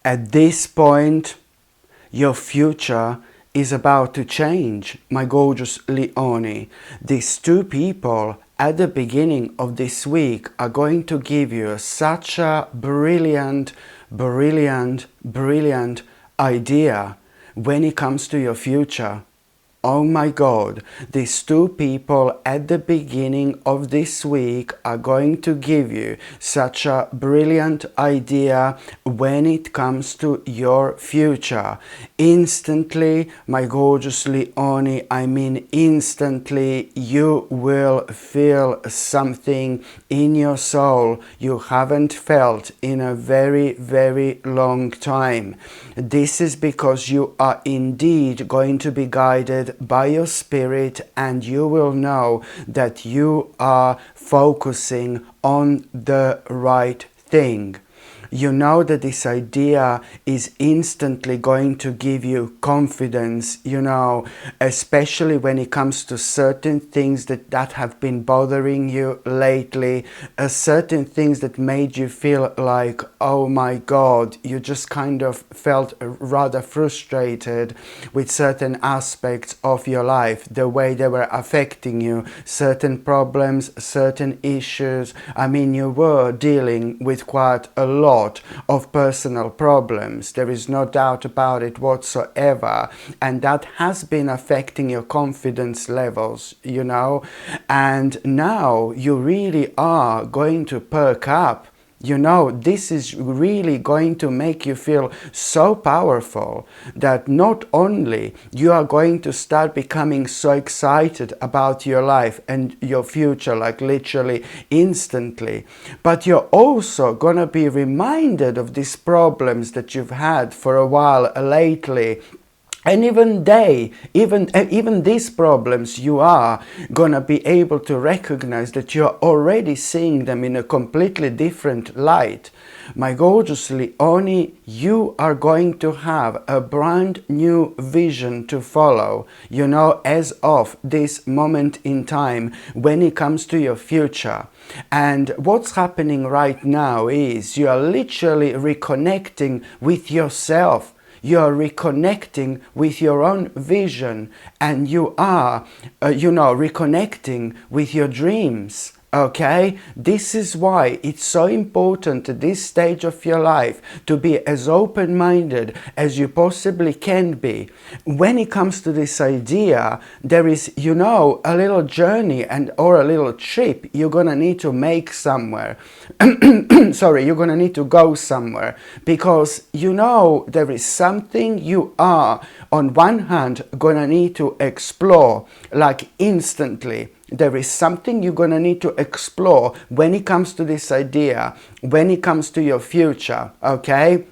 At this point, your future is about to change, my gorgeous Leonie. These two people at the beginning of this week are going to give you such a brilliant idea when it comes to your future. Oh my God, these two people at the beginning of this week are going to give you such a brilliant idea when it comes to your future. Instantly, my gorgeous Leonie, I mean instantly, you will feel something in your soul you haven't felt in a very long time. This is because you are indeed going to be guided by your spirit, and you will know that you are focusing on the right thing. You know that this idea is instantly going to give you confidence, you know, especially when it comes to certain things that have been bothering you lately, certain things that made you feel like, oh my God, you just kind of felt rather frustrated with certain aspects of your life, the way they were affecting you, certain problems, certain issues. I mean, you were dealing with quite a lot of personal problems. There is no doubt about it whatsoever, and that has been affecting your confidence levels, you know, and now you really are going to perk up. You know, this is really going to make you feel so powerful that not only you are going to start becoming so excited about your life and your future, like literally instantly, but you're also going to be reminded of these problems that you've had for a while lately. And even these problems, you are gonna be able to recognize that you're already seeing them in a completely different light. My gorgeous Leonie, you are going to have a brand new vision to follow, you know, as of this moment in time when it comes to your future. And what's happening right now is you are literally reconnecting with yourself. You are reconnecting with your own vision, and you are, reconnecting with your dreams. Okay, this is why it's so important at this stage of your life to be as open-minded as you possibly can be. When it comes to this idea, there is, you know, a little journey or a little trip you're gonna need to make somewhere. Sorry, you're gonna need to go somewhere, because you know there is something you are on one hand gonna need to explore, like instantly. There is something you're going to need to explore when it comes to this idea, when it comes to your future, okay?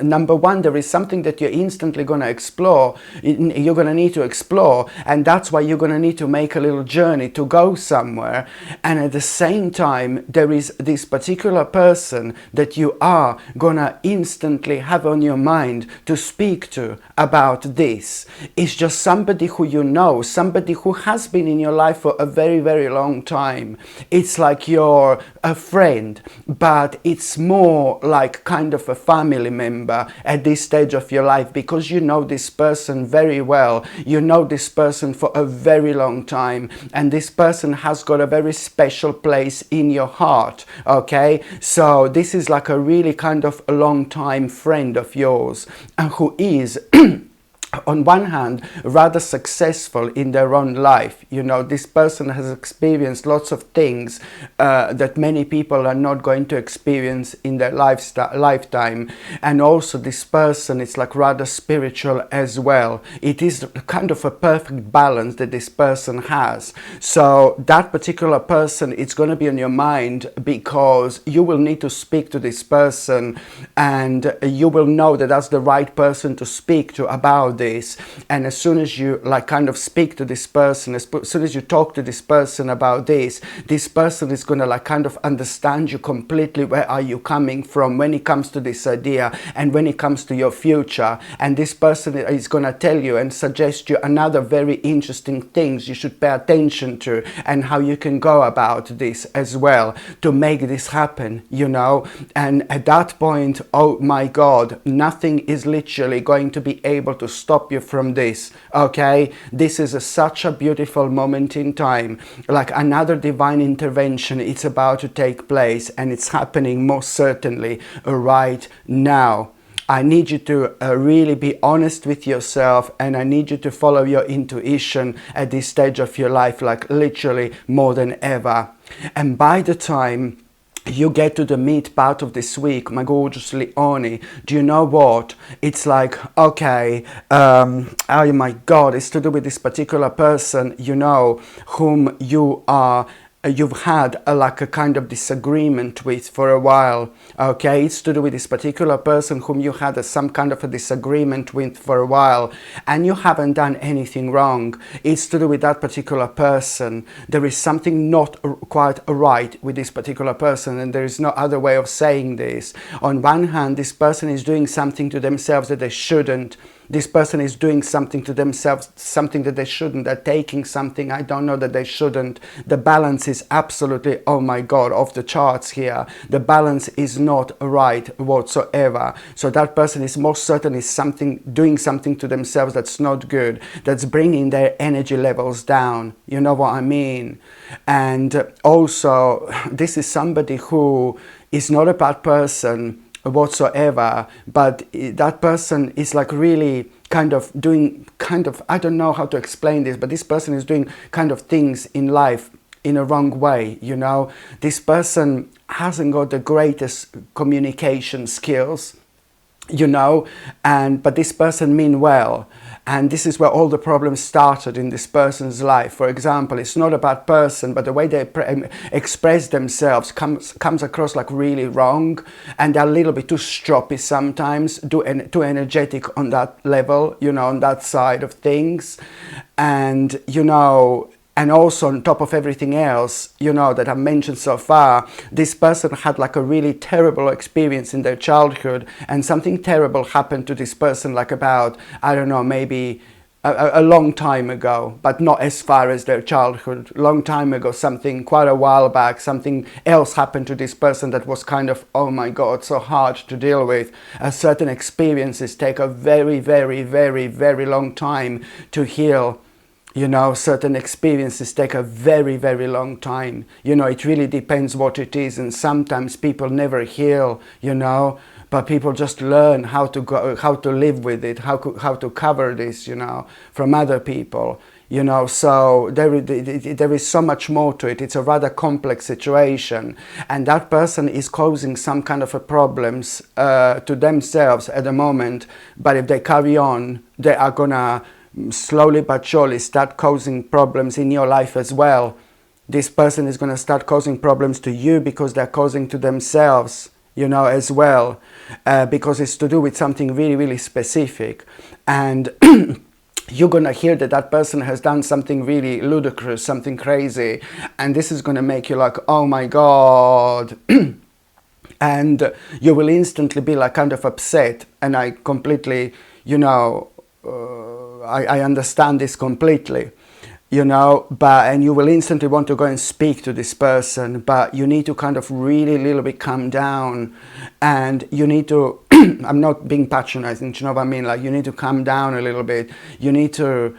Number one, there is something that you're instantly going to explore, you're going to need to explore, and that's why you're going to need to make a little journey to go somewhere. And at the same time, there is this particular person that you are going to instantly have on your mind to speak to about this. It's just somebody who you know, somebody who has been in your life for a very long time. It's like you're a friend, but it's more like kind of a family member at this stage of your life, because you know this person very well. You know this person for a very long time, and this person has got a very special place in your heart, okay? So this is like a really kind of a long time friend of yours, and who is on one hand rather successful in their own life. You know, this person has experienced lots of things that many people are not going to experience in their lifetime. And also this person is like rather spiritual as well. It is kind of a perfect balance that this person has. So that particular person, it's going to be on your mind, because you will need to speak to this person, and you will know that that's the right person to speak to about this. this. And as soon as you like kind of speak to this person, as soon as you talk to this person about this person is going to like kind of understand you completely. Where are you coming from when it comes to this idea and when it comes to your future? And this person is going to tell you and suggest you another very interesting things you should pay attention to, and how you can go about this as well to make this happen, you know. And at that point, oh my God, nothing is literally going to be able to stop you from this. Okay, this is such a beautiful moment in time, like another divine intervention. It's about to take place, and it's happening most certainly right now. I need you to really be honest with yourself, and I need you to follow your intuition at this stage of your life, like literally more than ever. And by the time you get to the meat part of this week, my gorgeous Leonie, do you know what? It's like, okay, oh my God, it's to do with this particular person, you know, whom you've had like a kind of disagreement with for a while. Okay, it's to do with this particular person whom you had some kind of a disagreement with for a while, and you haven't done anything wrong. It's to do with that particular person. There is something not quite right with this particular person, and there is no other way of saying this. On one hand, this person is doing something to themselves that they shouldn't. This person is doing something to themselves, something that they shouldn't. They're taking something, I don't know, that they shouldn't. The balance is absolutely, oh my God, off the charts here. The balance is not right whatsoever. So that person is most certainly doing something to themselves that's not good, that's bringing their energy levels down. You know what I mean? And also, this is somebody who is not a bad person whatsoever, but that person is like really kind of doing I don't know how to explain this, but this person is doing kind of things in life in a wrong way, you know. This person hasn't got the greatest communication skills, you know, but this person mean well. And this is where all the problems started in this person's life. For example, it's not a bad person, but the way they express themselves comes across like really wrong, and they're a little bit too stroppy sometimes, too energetic on that level, you know, on that side of things. And, you know, and also on top of everything else, you know, that I've mentioned so far, this person had like a really terrible experience in their childhood, and something terrible happened to this person like about, I don't know, maybe a long time ago, but not as far as their childhood. Long time ago, something quite a while back, something else happened to this person that was kind of, oh my God, so hard to deal with. Certain experiences take a very, very, very, very long time to heal. You know, certain experiences take a very, very long time. You know, it really depends what it is. And sometimes people never heal, you know, but people just learn how to live with it, how to cover this, you know, from other people. You know, so there is so much more to it. It's a rather complex situation. And that person is causing some kind of a problems to themselves at the moment. But if they carry on, they are gonna slowly but surely start causing problems in your life as well. This person is going to start causing problems to you because they're causing to themselves, you know, as well, because it's to do with something really, really specific. And you're going to hear that that person has done something really ludicrous, something crazy, and this is going to make you like, oh my God. And you will instantly be like kind of upset, and I completely, you know, I understand this completely, you know, and you will instantly want to go and speak to this person, but you need to kind of really a little bit calm down, and you need to, I'm not being patronizing, you know what I mean, like you need to calm down a little bit. You need to,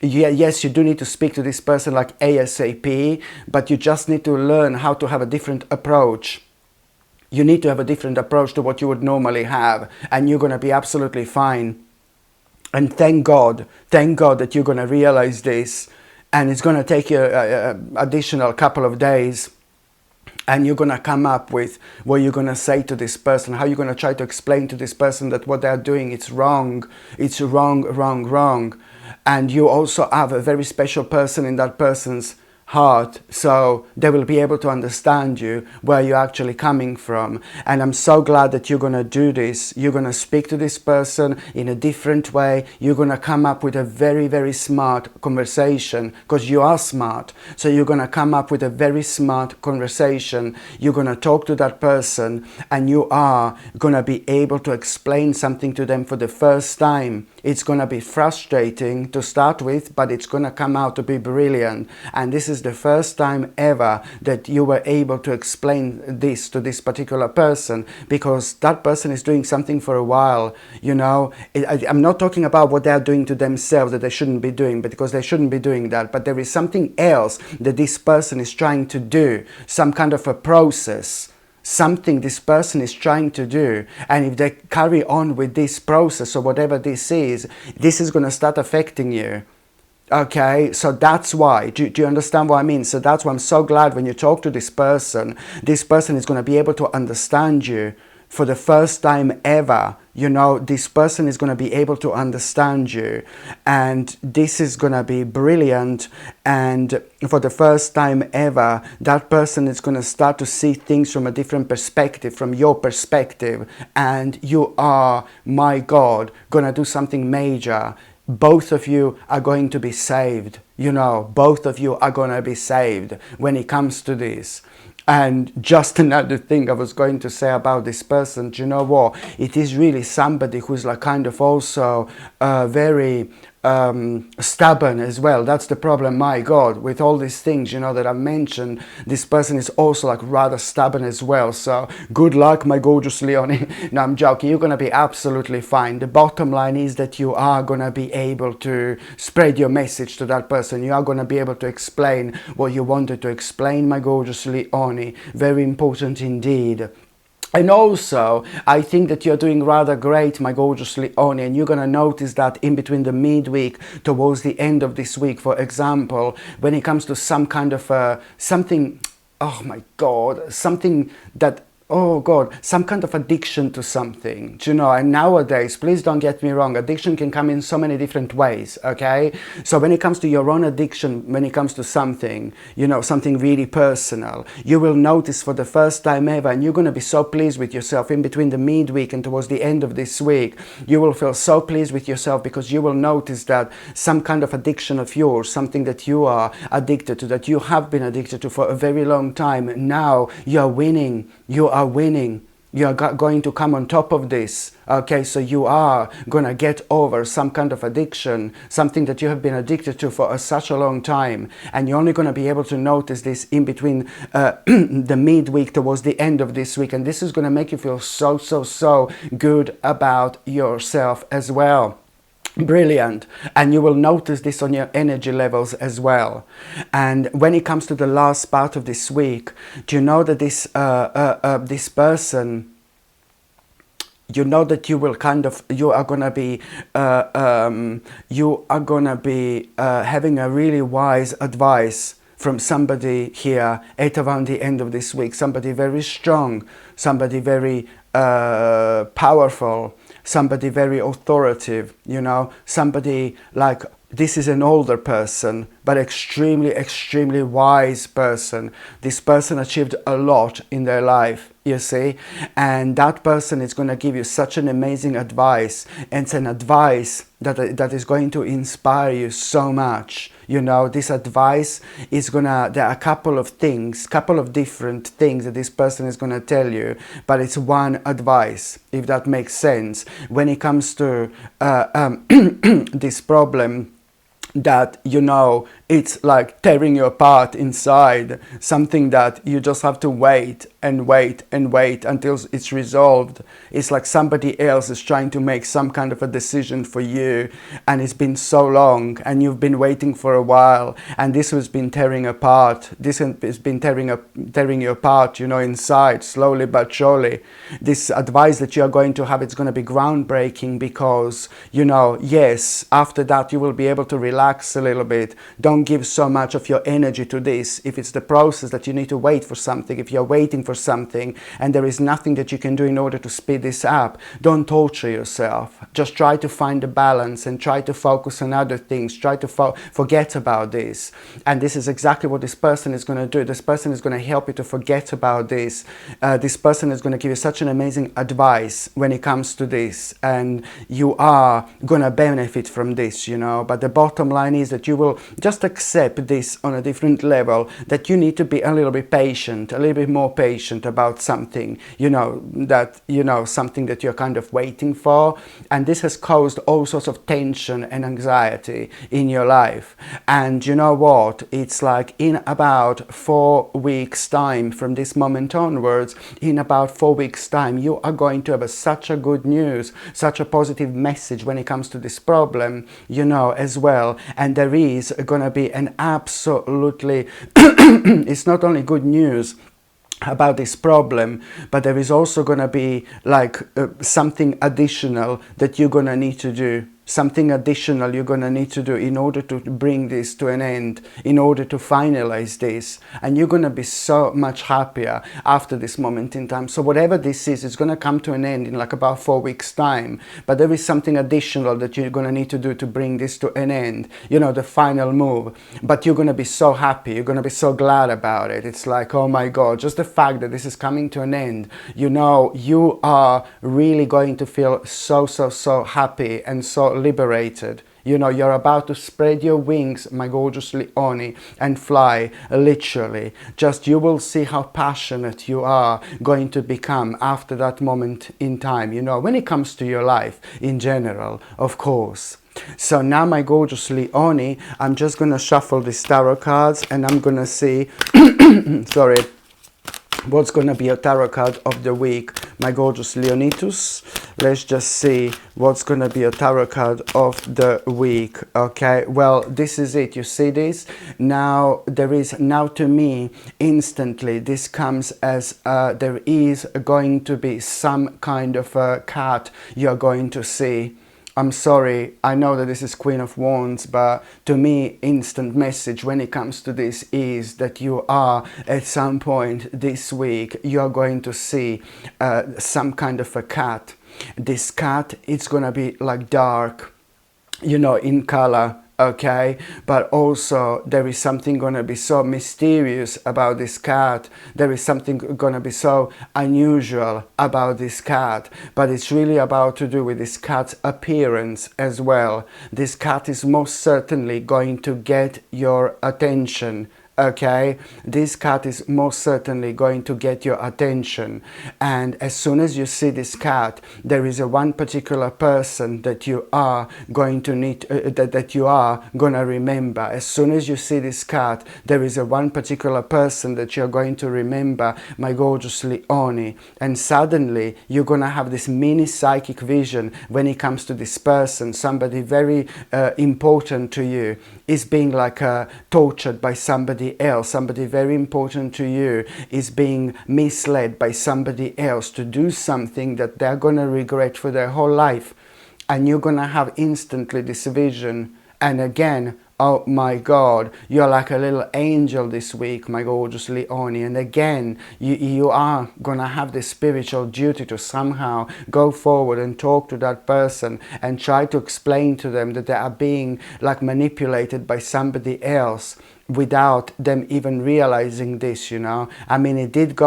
yes, you do need to speak to this person like ASAP, but you just need to learn how to have a different approach. You need to have a different approach to what you would normally have, and you're going to be absolutely fine. And thank God that you're going to realize this, and it's going to take you an additional couple of days, and you're going to come up with what you're going to say to this person, how you're going to try to explain to this person that what they're doing, it's wrong, it's wrong. And you also have a very special person in that person's heart, so they will be able to understand you, where you're actually coming from. And I'm so glad that you're going to do this. You're going to speak to this person in a different way. You're going to come up with a very, very smart conversation, because you are smart. So you're going to come up with a very smart conversation. You're going to talk to that person, and you are going to be able to explain something to them for the first time. It's going to be frustrating to start with, but it's going to come out to be brilliant. And this is the first time ever that you were able to explain this to this particular person, because that person is doing something for a while. You know, I'm not talking about what they're doing to themselves that they shouldn't be doing, but because they shouldn't be doing that. But there is something else that this person is trying to do, some kind of a process. Something this person is trying to do, and if they carry on with this process or whatever this is going to start affecting you. Okay, so that's why. Do you understand what I mean? So that's why I'm so glad when you talk to this person is going to be able to understand you for the first time ever. You know, this person is going to be able to understand you, and this is going to be brilliant. And for the first time ever, that person is going to start to see things from a different perspective, from your perspective, and you are, my God, going to do something major. Both of you are going to be saved. You know, both of you are going to be saved when it comes to this. And just another thing I was going to say about this person, do you know what? It is really somebody who's like kind of also very stubborn as well. That's the problem, my God, with all these things, you know, that I've mentioned. This person is also like rather stubborn as well. So good luck, my gorgeous Leonie. No, I'm joking. You're going to be absolutely fine. The bottom line is that you are going to be able to spread your message to that person. You are going to be able to explain what you wanted to explain, my gorgeous Leonie. Very important indeed. And also, I think that you're doing rather great, my gorgeous Leonie, and you're going to notice that in between the midweek, towards the end of this week, for example, when it comes to some kind of something, oh my God, something that, oh God, some kind of addiction to something, do you know? And nowadays, please don't get me wrong, addiction can come in so many different ways, okay? So when it comes to your own addiction, when it comes to something, you know, something really personal, you will notice for the first time ever, and you're going to be so pleased with yourself in between the midweek and towards the end of this week. You will feel so pleased with yourself, because you will notice that some kind of addiction of yours, something that you are addicted to, that you have been addicted to for a very long time, now you're winning. You are winning. You are going to come on top of this. Okay, so you are going to get over some kind of addiction, something that you have been addicted to for such a long time. And you're only going to be able to notice this in between the midweek towards the end of this week. And this is going to make you feel so good about yourself as well. Brilliant. And you will notice this on your energy levels as well. And when it comes to the last part of this week, do you know that this person, you know that you will kind of, you are going to be having a really wise advice from somebody here at around the end of this week. Somebody very strong, somebody very powerful, somebody very authoritative, you know, somebody like, this is an older person, but extremely wise person. This person achieved a lot in their life, you see, and that person is going to give you such an amazing advice, and it's an advice that is going to inspire you so much. You know, this advice is gonna, there are a couple of different things that this person is gonna tell you, but it's one advice, if that makes sense. When it comes to this problem that, you know, it's like tearing you apart inside, something that you just have to wait until it's resolved. It's like somebody else is trying to make some kind of a decision for you, and it's been so long, and you've been waiting for a while, and this has been tearing apart. This has been tearing you apart, you know, inside, slowly but surely. This advice that you are going to have, it's going to be groundbreaking, because, you know, yes, after that you will be able to relax relax a little bit. Don't give so much of your energy to this. If it's the process that you need to wait for something, if you're waiting for something and there is nothing that you can do in order to speed this up, don't torture yourself. Just try to find a balance and try to focus on other things. Try to forget about this. And this is exactly what this person is going to do. This person is going to help you to forget about this. This person is going to give you such an amazing advice when it comes to this, and you are going to benefit from this, you know. But the bottom line is that you will just accept this on a different level, that you need to be a little bit patient, a little bit more patient about something, you know, that, you know, something that you're kind of waiting for. And this has caused all sorts of tension and anxiety in your life. And you know what? It's like in about 4 weeks time from this moment onwards, in about 4 weeks time, you are going to have such a good news, such a positive message when it comes to this problem, you know, as well. And there is going to be an absolutely it's not only good news about this problem, but there is also going to be like something additional that you're going to need to do. Something additional you're going to need to do in order to bring this to an end, in order to finalize this. And you're going to be so much happier after this moment in time. So whatever this is, it's going to come to an end in like about 4 weeks time. But there is something additional that you're going to need to do to bring this to an end. You know, the final move. But you're going to be so happy. You're going to be so glad about it. It's like, oh my God, just the fact that this is coming to an end, you know, you are really going to feel so happy and so liberated. You know, you're about to spread your wings, my gorgeous Leonie, and fly, literally. Just you will see how passionate you are going to become after that moment in time, you know, when it comes to your life in general, of course. So now, my gorgeous Leonie, I'm just going to shuffle these tarot cards and I'm going to see, sorry, what's going to be a tarot card of the week, my gorgeous Leonitus. Let's just see what's going to be a tarot card of the week. Okay, well, this is it. You see this? Now, there is, now to me, instantly, this comes as there is going to be some kind of a cat you're going to see. I'm sorry, I know that this is Queen of Wands, but to me, instant message when it comes to this is that you are, at some point this week, you are going to see some kind of a cat. This cat, it's gonna be like dark, you know, in color. Okay, but also there is something gonna be so mysterious about this cat. There is something gonna be so unusual about this cat, but it's really about to do with this cat's appearance as well. This cat is most certainly going to get your attention. Okay, this cat is most certainly going to get your attention, and as soon as you see this cat, there is a one particular person that you are going to need that you are gonna remember. As soon as you see this cat, there is a one particular person that you're going to remember, my gorgeous Leonie, and suddenly you're gonna have this mini psychic vision when it comes to this person. Somebody very important to you is being like tortured by somebody else. Somebody very important to you is being misled by somebody else to do something that they're gonna regret for their whole life, and you're gonna have instantly this vision. And again, oh my God, you're like a little angel this week, my gorgeous Leonie. And again, you are gonna have this spiritual duty to somehow go forward and talk to that person and try to explain to them that they are being like manipulated by somebody else without them even realizing this, you know. I mean, it did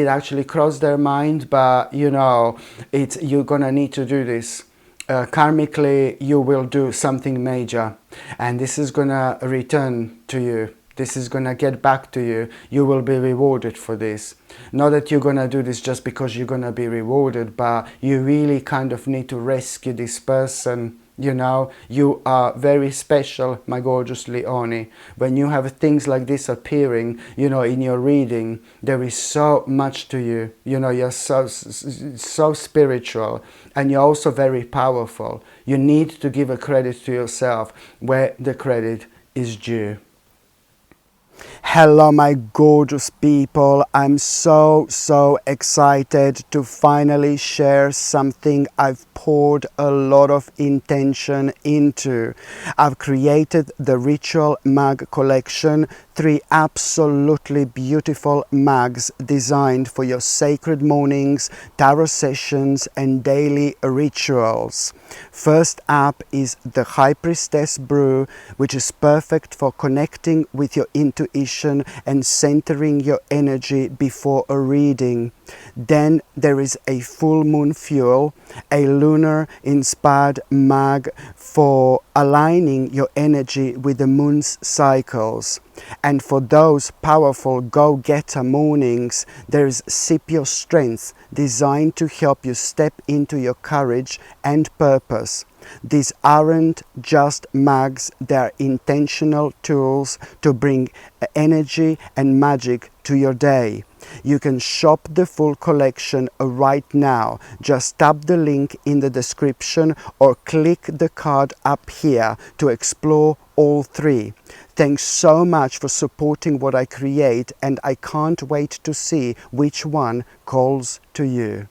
actually cross their mind, but you know, you're gonna need to do this. Karmically, you will do something major, and this is gonna return to you. This is gonna get back to you. You will be rewarded for this. Not that you're gonna do this just because you're gonna be rewarded, but you really kind of need to rescue this person. You know, you are very special, my gorgeous Leonie. When you have things like this appearing, you know, in your reading, there is so much to you. You know, you're so spiritual, and you're also very powerful. You need to give a credit to yourself where the credit is due. Hello, my gorgeous people. I'm so excited to finally share something I've poured a lot of intention into. I've created the Ritual Mug collection, 3 absolutely beautiful mugs designed for your sacred mornings, tarot sessions, and daily rituals. First up is the High Priestess Brew, which is perfect for connecting with your intuition and centering your energy before a reading. Then there is a full moon fuel, a lunar inspired mug for aligning your energy with the moon's cycles. And for those powerful go-getter mornings, there is Sip Your Strength, designed to help you step into your courage and purpose. These aren't just mugs, they're intentional tools to bring energy and magic to your day. You can shop the full collection right now. Just tap the link in the description or click the card up here to explore all 3. Thanks so much for supporting what I create, and I can't wait to see which one calls to you.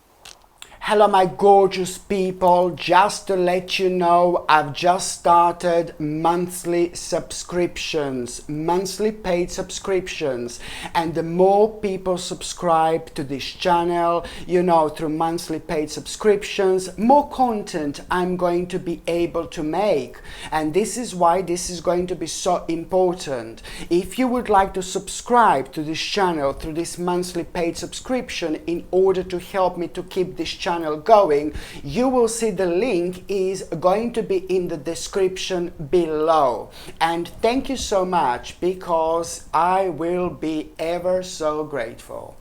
Hello, my gorgeous people. Just to let you know, I've just started monthly subscriptions, monthly paid subscriptions. And the more people subscribe to this channel, through monthly paid subscriptions, more content I'm going to be able to make. And this is why this is going to be so important. If you would like to subscribe to this channel through this monthly paid subscription in order to help me to keep this channel going, you will see the link is going to be in the description below. And thank you so much, because I will be ever so grateful.